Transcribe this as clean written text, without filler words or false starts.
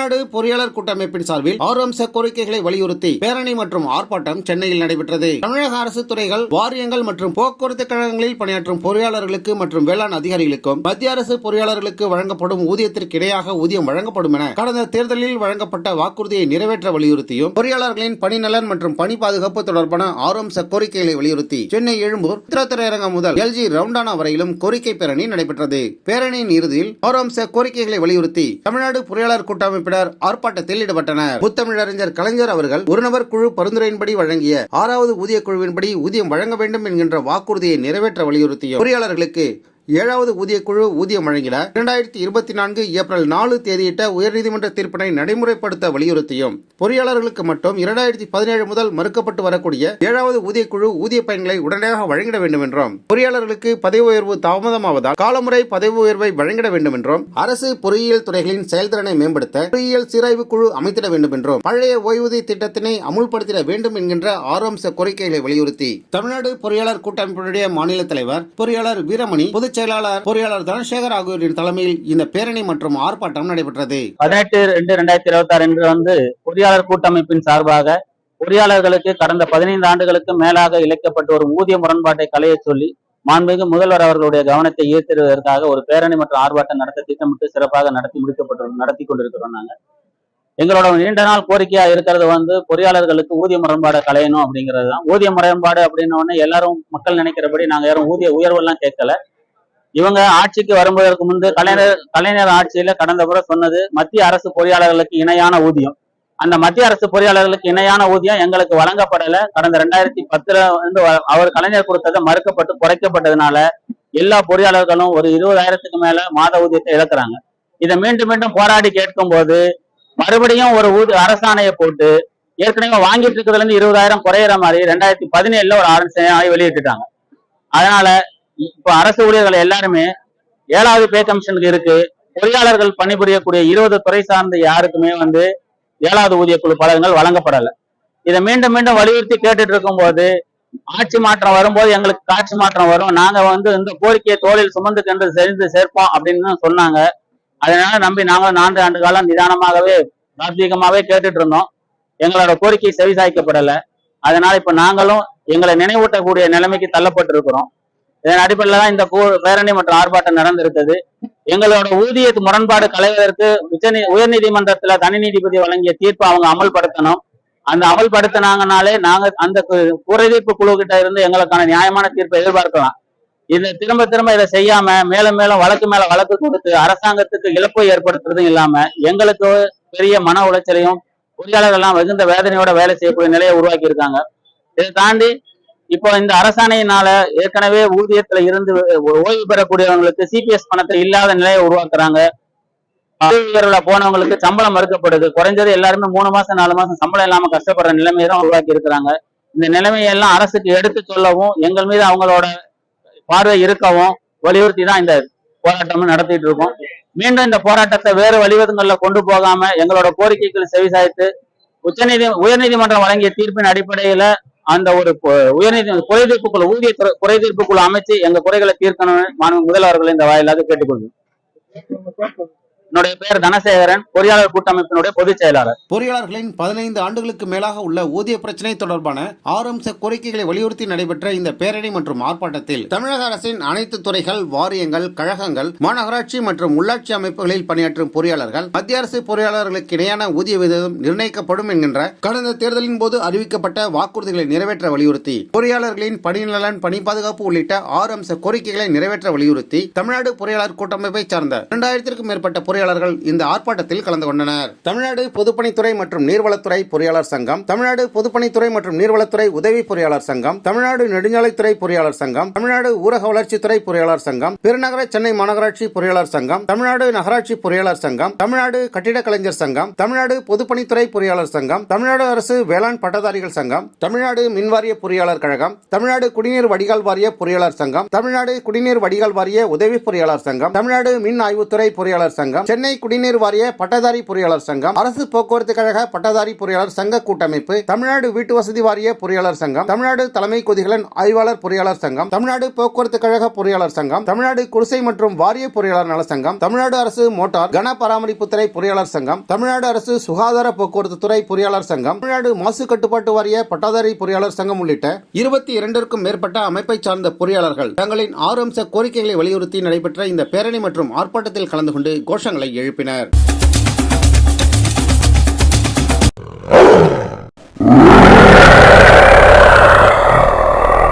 தமிழ்நாடு பொறியாளர் கூட்டமைப்பின் சார்பில் 6 அம்ச கோரிக்கைகளை வலியுறுத்தி பேரணி மற்றும் ஆர்ப்பாட்டம் சென்னையில் நடைபெற்றது. தமிழக அரசு துறைகள், வாரியங்கள் மற்றும் போக்குவரத்து கழகங்களில் பணியாற்றும் பொறியாளர்களுக்கு மற்றும் வேளாண் அதிகாரிகளுக்கும் மத்திய அரசு பொறியாளர்களுக்கு வழங்கப்படும் ஊதியத்திற்கு இணையாக ஊதியம் வழங்கப்படும் என கடந்த தேர்தலில் வழங்கப்பட்ட வாக்குறுதியை நிறைவேற்ற வலியுறுத்தியும் பொறியாளர்களின் பணிநலன் மற்றும் பணி பாதுகாப்பு தொடர்பான 6 அம்ச கோரிக்கைகளை வலியுறுத்தி சென்னை எழும்பூர் திரையரங்கம் முதல் எல்ஜி ரவுண்டானா வரையிலும் கோரிக்கை பேரணி நடைபெற்றது. பேரணியின் இறுதியில் 6 அம்ச கோரிக்கைகளை வலியுறுத்தி தமிழ்நாடு பொறியாளர் கூட்டமைப்பினர் ஆர்ப்பாட்டத்தில் ஈடுபட்டனர். முத்தமிழறிஞர் கலைஞர் அவர்கள் ஒரு நபர் குழு பரிந்துரையின்படி வழங்கிய 6வது ஊதிய குழுவின்படி ஊதியம் வழங்க வேண்டும் என்கின்ற வாக்குறுதியை நிறைவேற்ற வலியுறுத்தியும் பொறியாளர்களுக்கு 7வது ஊதியக்குழு ஊதியம் வழங்கிட 2024 ஏப்ரல் 4 தேதியிட்ட உயர்நீதிமன்ற தீர்ப்பினை நடைமுறைப்படுத்த வலியுறுத்தியும் பொறியாளர்களுக்கு மட்டும் 2017 முதல் மறுக்கப்பட்டு வரக்கூடிய 7வது ஊதியக்குழு ஊதிய பயன்களை உடனடியாக வழங்கிட வேண்டும் என்றும், பொறியாளர்களுக்கு பதவி உயர்வு தாமதமாவதால் காலமுறை பதவி உயர்வை வழங்கிட வேண்டும் என்றும், அரசு பொறியியல் துறைகளின் செயல்திறனை மேம்படுத்த பொறியியல் சீராய்வு குழு அமைத்திட வேண்டும் என்றும், பழைய ஓய்வூதிய திட்டத்தினை அமுல்படுத்திட வேண்டும் என்கின்ற 6 அம்ச கோரிக்கைகளை வலியுறுத்தி தமிழ்நாடு பொறியாளர் கூட்டமைப்பினுடைய மாநில தலைவர் பொறியாளர் வீரமணி, செயலாளர் பொறியாளர் தனசேகர் ஆகியோரின் தலைமையில் இந்த பேரணி மற்றும் ஆர்ப்பாட்டம் நடைபெற்றது. 18/2/2026 அன்று பொறியாளர் கூட்டமைப்பின் சார்பாக பொறியாளர்களுக்கு கடந்த 15 ஆண்டுகளுக்கு மேலாக இழைக்கப்பட்ட ஒரு ஊதிய முரண்பாட்டை களைய சொல்லி மாண்புமிகு முதல்வர் அவர்களுடைய கவனத்தை ஈர்த்திடுவதற்காக ஒரு பேரணி மற்றும் ஆர்ப்பாட்டம் நடத்த திட்டமிட்டு சிறப்பாக நடத்தி கொண்டிருக்கிறோம். நாங்க எங்களோட நீண்ட நாள் கோரிக்கையா இருக்கிறது பொறியாளர்களுக்கு ஊதிய முரண்பாடை களையணும் அப்படிங்கிறது தான். ஊதிய முரண்பாடு அப்படின்னு எல்லாரும் மக்கள் நினைக்கிறபடி நாங்க யாரும் ஊதிய உயர்வெல்லாம் கேட்கல. இவங்க ஆட்சிக்கு வருவதற்கு முன்பு கலைஞர் ஆட்சியில கடந்த முறை சொன்னது மத்திய அரசு பொறியாளர்களுக்கு இணையான ஊதியம். அந்த மத்திய அரசு பொறியாளர்களுக்கு இணையான ஊதியம் எங்களுக்கு வழங்கப்படல. கடந்த 2010 அவர் கலைஞர் கொடுத்ததை மறுக்கப்பட்டு குறைக்கப்பட்டதுனால எல்லா பொறியாளர்களும் ஒரு 20,000க்கு மேல மாத ஊதியத்தை இழக்கிறாங்க. இதை மீண்டும் மீண்டும் போராடி கேட்கும் போது மறுபடியும் ஒரு அரசாணையை போட்டு ஏற்கனவே வாங்கிட்டு இருக்கிறதுல இருந்து 20,000 குறையிற மாதிரி 2017 ஒரு அரசாணை வெளியிட்டுட்டாங்க. அதனால இப்ப அரசு ஊழியர்கள் எல்லாருமே 7வது பே கமிஷனுக்கு இருக்கு. பொறியாளர்கள் பணிபுரியக்கூடிய 20 துறை சார்ந்த யாருக்குமே 7வது ஊதிய குழு பதவிகள் வழங்கப்படலை. இதை மீண்டும் மீண்டும் வலியுறுத்தி கேட்டுட்டு இருக்கும் போது ஆட்சி மாற்றம் வரும்போது எங்களுக்கு காட்சி மாற்றம் வரும், நாங்க இந்த கோரிக்கையை தோளில் சுமந்து கண்டு சேர்ந்து சேர்ப்போம் அப்படின்னு சொன்னாங்க. அதனால நம்பி நாங்களும் 4 ஆண்டு காலம் நிதானமாகவே தார்மீகமாவே கேட்டுட்டு இருந்தோம். எங்களோட கோரிக்கை செவிசாய்க்கப்படலை. அதனால இப்ப நாங்களும் எங்களை நினைவூட்டக்கூடிய நிலைமைக்கு தள்ளப்பட்டு இருக்கிறோம். இதன் அடிப்படையில் தான் இந்த பேரணி மற்றும் ஆர்ப்பாட்டம் நடந்திருக்குது. எங்களோட ஊதிய முரண்பாடு களைவதற்கு உயர்நீதிமன்றத்துல தனி நீதிபதி வழங்கிய தீர்ப்பை அவங்க அமல்படுத்தணும். அந்த அமல்படுத்தினாங்கனாலே நாங்க அந்த குறைதீர்ப்பு குழு கிட்ட இருந்து எங்களுக்கான நியாயமான தீர்ப்பை எதிர்பார்க்கலாம். இதை திரும்ப திரும்ப இதை செய்யாம மேலும் மேலும் வழக்கு மேல வழக்கு கொடுத்து அரசாங்கத்துக்கு இழப்பை ஏற்படுத்துறதும் இல்லாம எங்களுக்கு பெரிய மன உளைச்சலையும் பொறியாளர்கள் எல்லாம் மிகுந்த வேதனையோட வேலை செய்யக்கூடிய நிலையை உருவாக்கி இருக்காங்க. இதை தாண்டி இப்போ இந்த அரசாணையினால ஏற்கனவே ஊதியத்துல இருந்து ஓய்வு பெறக்கூடியவங்களுக்கு சிபிஎஸ் பணத்தை இல்லாத நிலையை உருவாக்குறாங்க. உயர்வுல போனவங்களுக்கு சம்பளம் மறுக்கப்படுது. குறைஞ்சது எல்லாருமே 3 மாசம் 4 மாசம் சம்பளம் இல்லாம கஷ்டப்படுற நிலைமையை தான் உருவாக்கி இருக்கிறாங்க. இந்த நிலைமையெல்லாம் அரசுக்கு எடுத்து சொல்லவும் எங்கள் மீது அவங்களோட பார்வை இருக்கவும் வலியுறுத்தி தான் இந்த போராட்டம் நடத்திட்டு இருக்கோம். மீண்டும் இந்த போராட்டத்தை வேறு வழிவகங்கள்ல கொண்டு போகாம எங்களோட கோரிக்கைகள் செவிசாய்த்து உயர்நீதிமன்றம் வழங்கிய தீர்ப்பின் அடிப்படையில அந்த ஒரு குறைதீர்ப்பு குழு ஊதிய குறைதீர்ப்பு குழு அமைச்சு எங்க குறைகளை தீர்க்கணும்னு முதல்வர்கள் இந்த வாயிலாக கேட்டுக்கொள்கிறோம். என்னுடைய பெயர் தனசேகரன், பொறியாளர் கூட்டமைப்பினுடைய பொதுச் செயலாளர். பொறியாளர்களின் 15 ஆண்டுகளுக்கு மேலாக உள்ள ஊதிய பிரச்சனை தொடர்பான 6 அம்ச கோரிக்கைகளை வலியுறுத்தி நடைபெற்ற இந்த பேரணி மற்றும் ஆர்ப்பாட்டத்தில் தமிழக அரசின் அனைத்து துறைகள், வாரியங்கள், கழகங்கள், மாநகராட்சி மற்றும் உள்ளாட்சி அமைப்புகளில் பணியாற்றும் பொறியாளர்கள் மத்திய அரசு பொறியாளர்களுக்கு இணையான ஊதிய விகிதம் நிர்ணயிக்கப்படும் என்கின்ற கடந்த தேர்தலின் போது அறிவிக்கப்பட்ட வாக்குறுதிகளை நிறைவேற்ற வலியுறுத்தி பொறியாளர்களின் பணிநலன், பணி பாதுகாப்பு உள்ளிட்ட 6 அம்ச கோரிக்கைகளை நிறைவேற்ற வலியுறுத்தி தமிழ்நாடு பொறியாளர் கூட்டமைப்பை சார்ந்த 2000க்கும் மேற்பட்ட பொறியாளர்கள் இந்த ஆர்ப்பாட்டத்தில் கலந்து கொண்டனர். தமிழ்நாடு பொதுப்பணித்துறை மற்றும் நீர்வளத்துறை பொறியாளர் சங்கம், தமிழ்நாடு பொதுப்பணித்துறை மற்றும் நீர்வளத்துறை உதவி பொறியாளர் சங்கம், தமிழ்நாடு நெடுஞ்சாலைத்துறை பொறியாளர் சங்கம், தமிழ்நாடு ஊரக வளர்ச்சித்துறை பொறியாளர் சங்கம், பெருநகர சென்னை மாநகராட்சி பொறியாளர் சங்கம், தமிழ்நாடு நகராட்சி பொறியாளர் சங்கம், தமிழ்நாடு கட்டிட கலைஞர் சங்கம், தமிழ்நாடு பொதுப்பணித்துறை பொறியாளர் சங்கம், தமிழ்நாடு அரசு வேளாண் பட்டதாரிகள் சங்கம், தமிழ்நாடு மின்வாரிய பொறியாளர் கழகம், தமிழ்நாடு குடிநீர் வடிகால் வாரிய பொறியாளர் சங்கம், தமிழ்நாடு குடிநீர் வடிகால் வாரிய உதவி பொறியாளர் சங்கம், தமிழ்நாடு மின் ஆய்வுத்துறை பொறியாளர் சங்கம், சங்கம், சென்னை குடிநீர் வாரிய பட்டதாரி பொறியாளர் சங்கம், அரசு போக்குவரத்து கழக பட்டதாரி பொறியாளர் சங்க கூட்டமைப்பு, தமிழ்நாடு வீட்டு வசதி வாரிய பொறியாளர் சங்கம், தமிழ்நாடு தலைமை கொதிகலன் ஆய்வாளர் பொறியாளர் சங்கம், தமிழ்நாடு போக்குவரத்து கழக பொறியாளர் சங்கம், தமிழ்நாடு குடிசை மற்றும் வாரிய பொறியாளர் நல சங்கம், தமிழ்நாடு அரசு மோட்டார் கன பராமரிப்புத்துறை பொறியாளர் சங்கம், தமிழ்நாடு அரசு சுகாதார போக்குவரத்து துறை பொறியாளர் சங்கம், தமிழ்நாடு மாசு கட்டுப்பாட்டு வாரிய பட்டதாரி பொறியாளர் சங்கம் உள்ளிட்ட 22க்கும் மேற்பட்ட அமைப்பை சார்ந்த பொறியாளர்கள் தங்களின் 6 அம்ச கோரிக்கைகளை வலியுறுத்தி நடைபெற்ற இந்த பேரணி மற்றும் ஆர்ப்பாட்டத்தில் கலந்து கொண்டு கோஷங்களை எழுப்பினர்.